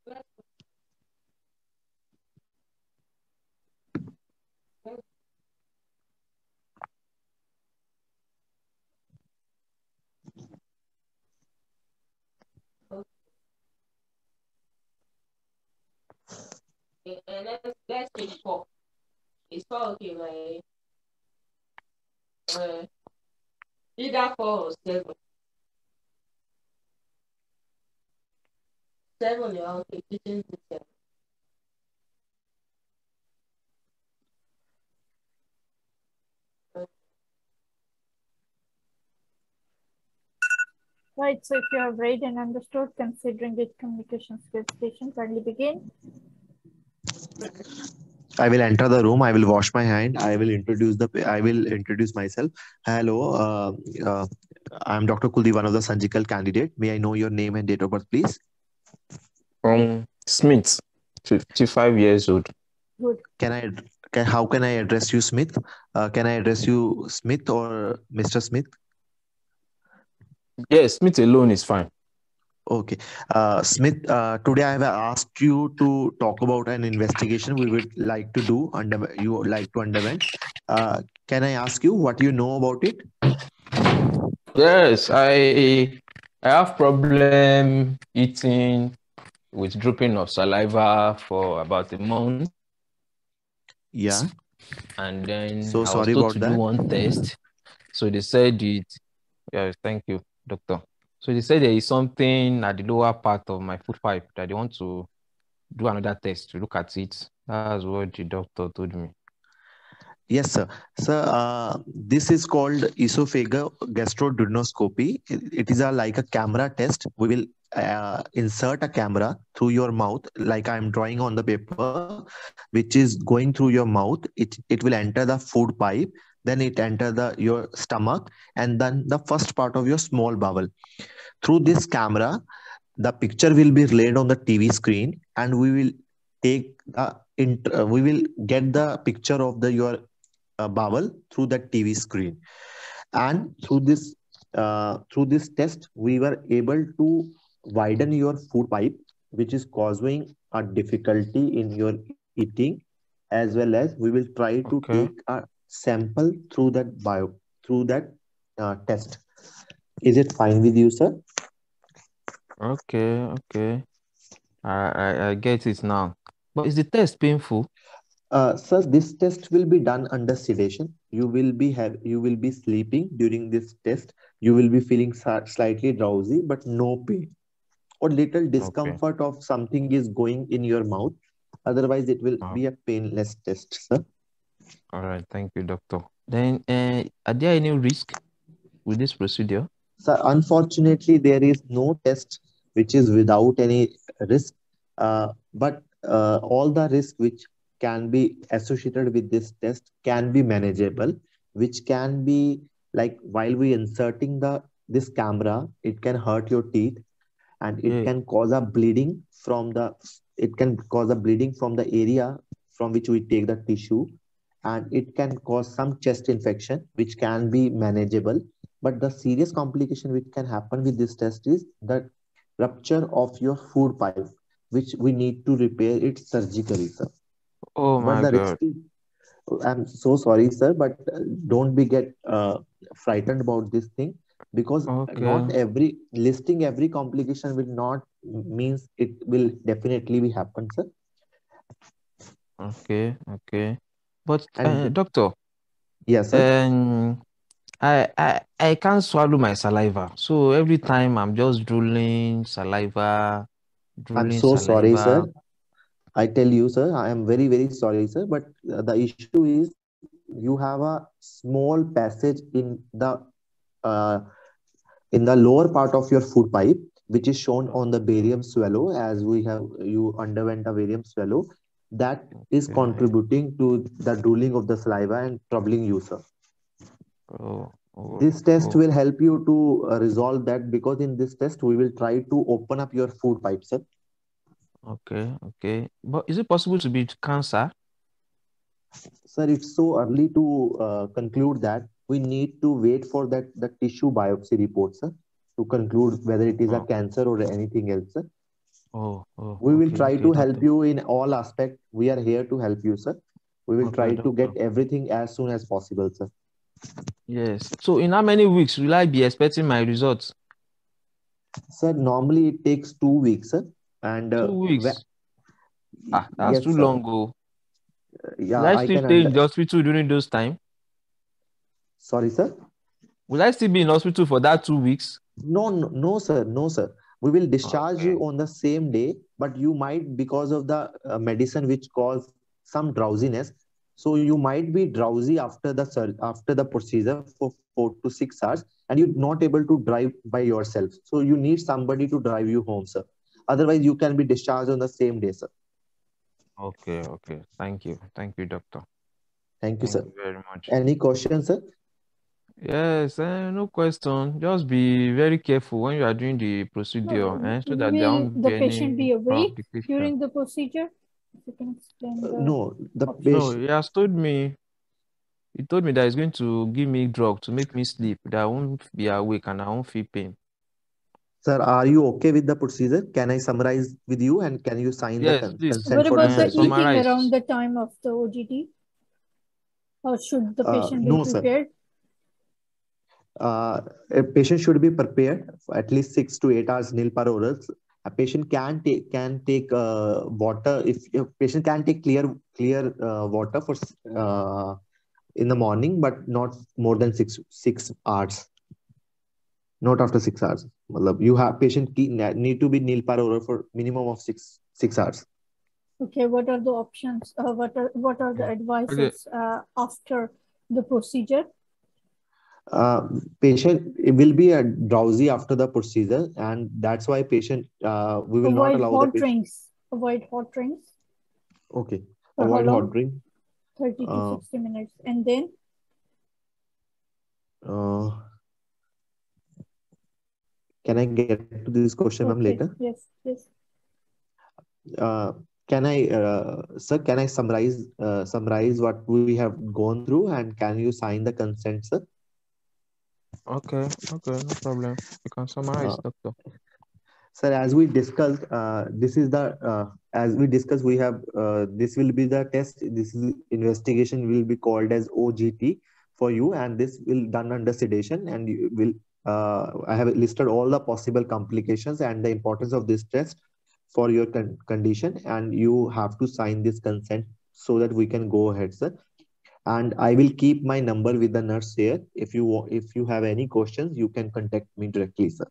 And let's take four. Is four okay, right? Either four or seven. Seven, yeah, okay. Teaching to seven. Right, so if you have read and understood, considering the communication skills station, kindly begin. I will enter the room. I will wash my hand. I will introduce myself. Hello, I'm Dr. Kuldeep, one of the surgical candidate. May I know your name and date of birth, please? Smith, 55 years old. Good. How can I address you, Smith? Can I address you Smith or Mr. Smith? Yes, Smith alone is fine. Okay. Smith, today I have asked you to talk about an investigation we would like to do you would like to underwent. Can I ask you what you know about it? Yes, I have problem eating with dropping of saliva for about a month. Yeah. And then So I was sorry told about to do that. one test. So they said it. Yes, thank you, doctor. So they said there is something at the lower part of my food pipe that they want to do another test to look at it. That's what the doctor told me. Yes, sir. Sir, this is called esophageal gastroduodenoscopy. It is like a camera test. We will insert a camera through your mouth, like I'm drawing on the paper, which is going through your mouth. It will enter the food pipe, then it enter the your stomach, and then the first part of your small bowel. Through this camera, the picture will be relayed on the TV screen, and we will get the picture of the your bowel through the TV screen. And through this test, we were able to widen your food pipe, which is causing a difficulty in your eating, as well as we will try to take Okay. a sample through that test. Is it fine with you, sir? Okay. I get it now. But is the test painful? Sir, this test will be done under sedation. You will be sleeping during this test. You will be feeling slightly drowsy, but no pain or little Okay. discomfort of something is going in your mouth. Otherwise, it will Oh, be a painless test, sir. all right. Thank you, doctor. Then, are there any risk with this procedure? So unfortunately, there is no test which is without any risk, but all the risk which can be associated with this test can be manageable, which can be like while we inserting the this camera, it can hurt your teeth and Yeah. it can cause a bleeding from the area from which we take the tissue, and it can cause some chest infection which can be manageable. But the serious complication which can happen with this test is the rupture of your food pipe, which we need to repair it surgically, sir. Oh But my the risk God. is, I'm so sorry, sir, but don't be get frightened about this thing, because not Okay. every listing every complication will not means it will definitely be happen, sir. Okay. But And doctor, yes, sir. um, I can't swallow my saliva. So every time I'm just I'm drooling so sorry, saliva. sir. I tell you, sir, I am very, very sorry, sir. But the issue is you have a small passage uh, in the lower part of your food pipe, which is shown on the barium swallow, as we have you underwent a barium swallow, that is Okay. contributing to the drooling of the saliva and troubling you, sir. Oh, This oh, test oh. will help you to resolve that, because in this test we will try to open up your food pipe, sir. Okay. But is it possible to be cancer? Sir, it's so early to conclude that. We need to wait for that the tissue biopsy report, sir, to conclude whether it is a Oh, cancer or anything else, sir. Oh, We will okay, try okay, to help doctor. you in all aspects. We are here to help you, sir. We will Okay, try to doctor. get everything as soon as possible, sir. Yes. So in how many weeks will I be expecting my results? Sir, normally it takes 2 weeks, sir. And 2 weeks. That's too yes, sir. long ago. Will Yeah, I I still can stay in under. the hospital during those time? Sorry, sir. Will I still be in hospital for that 2 weeks? No, no, no, sir. No, sir. We will discharge Okay. you on the same day, but you might, because of the medicine which cause some drowsiness, so you might be drowsy after the after the procedure for 4 to 6 hours, and you're not able to drive by yourself. So you need somebody to drive you home, sir. Otherwise, you can be discharged on the same day, sir. Okay, okay. Thank you. Thank you, doctor. Thank you, Thank sir. you very much. Any questions, sir? Yes, no question. Just be very careful when you are doing the procedure, so that there Will won't the be patient any be awake complication. during the procedure? If you can explain the No, the option. No, patient. he has told me, he told me that he's going to give me drug to make me sleep, that I won't be awake and I won't feel pain. Sir, are you okay with the procedure? Can I summarize with you and can you sign the Yes, please. consent What for the about the surgery? eating Summarize. around the time of the OGT? Or should the patient be No, sir. prepared? A patient should be prepared for at least 6 to 8 hours nil per orals. A patient can take water if a patient can take clear water for in the morning, but not more than six hours. Not after 6 hours. Matlab, you have patient need to be nil per oral for minimum of six hours. Okay, what are the options? What are the Okay. advices after the procedure? Patient will be drowsy after the procedure, and that's why patient we will not Avoid allow the hot patient. drinks. Avoid hot drinks. Okay, For how avoid hot long? drink. 30 to 60 minutes. And then Can I get to this question, ma'am, okay, later? yes, yes. Can I, sir? Can I summarize what we have gone through, and can you sign the consent, sir? Okay, okay, no problem. You can summarize, doctor. Sir, as we discussed, this is the as we discussed, we have this will be the test. This is investigation will be called as OGT for you, and this will done under sedation. And you will I have listed all the possible complications and the importance of this test for your condition, and you have to sign this consent so that we can go ahead, sir. And I will keep my number with the nurse here. If you have any questions, you can contact me directly, sir.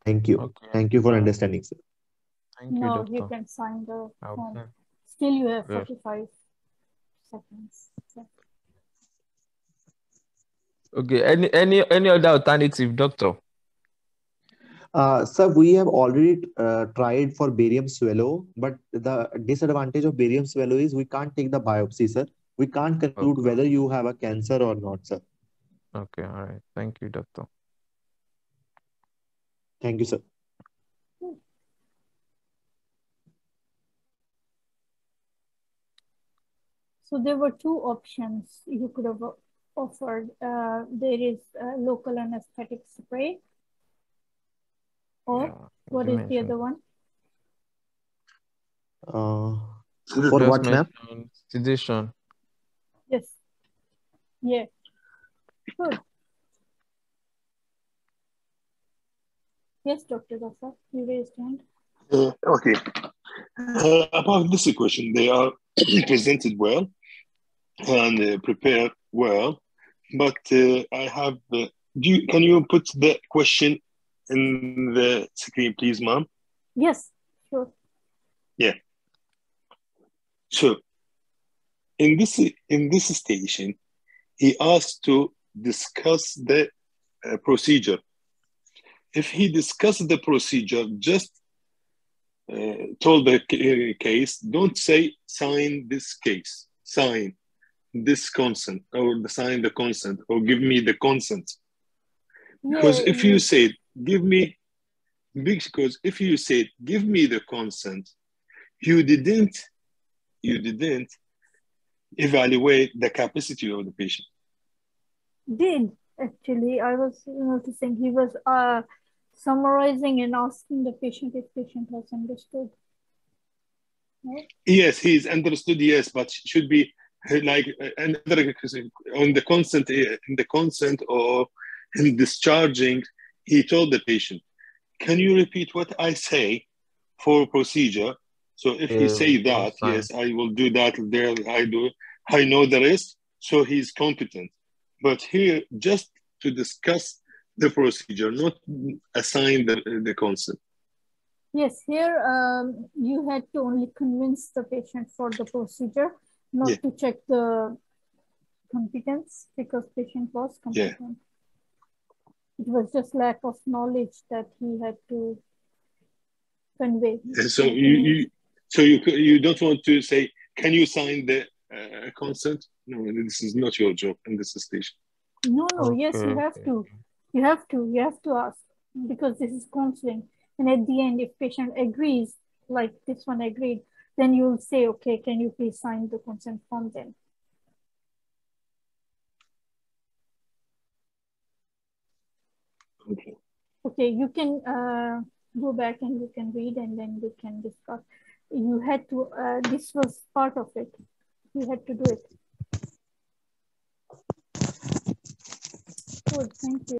Thank you. Okay. Thank you for understanding, sir. Thank you, Now doctor. you can sign the form. Okay. Still you have Yes. 45 seconds. Okay. Any other alternative, doctor? Sir, we have already tried for barium swallow, but the disadvantage of barium swallow is we can't take the biopsy, sir. We can't conclude Okay. whether you have a cancer or not, sir. Okay. All right. Thank you, doctor. Thank you, sir. So there were two options you could have offered. There is local anesthetic spray, or Yeah, what you is the other mentioned. one? For Just what, ma'am? mentioned sedation. Yes. Yeah. Good. Yes, Dr. Dafa, you raised hand. Okay. About this question, they are presented well and prepared well, but I have. Can you put the question in the screen, please, ma'am? Yes, sure. Yeah. So in this station, he asked to discuss the procedure. If he discussed the procedure, just told the case, don't say sign this case, sign this consent, or sign the consent, or give me the consent. Because if you said give me the consent, you didn't evaluate the capacity of the patient. Did actually, I was noticing he was summarizing and asking the patient if patient has understood. No? Yes, he's understood. Yes, but should be like another on the consent, in the consent or in discharging. He told the patient, "Can you repeat what I say for procedure?" So if he say that, yes, I will do that. There, I know the rest. So he's competent. But here, just to discuss the procedure, not assign the consent. Yes, here you had to only convince the patient for the procedure, not to check the competence, because patient was competent. It was just lack of knowledge that he had to convey. So you don't want to say, "Can you sign the consent?" No, this is not your job in this station. No, yes, you have to. You have to ask, because this is counseling. And at the end, if patient agrees, like this one agreed, then you'll say, okay, can you please sign the consent form then? Okay. Okay, you can go back and you can read, and then we can discuss. You had to, this was part of it. You had to do it. Good, thank you.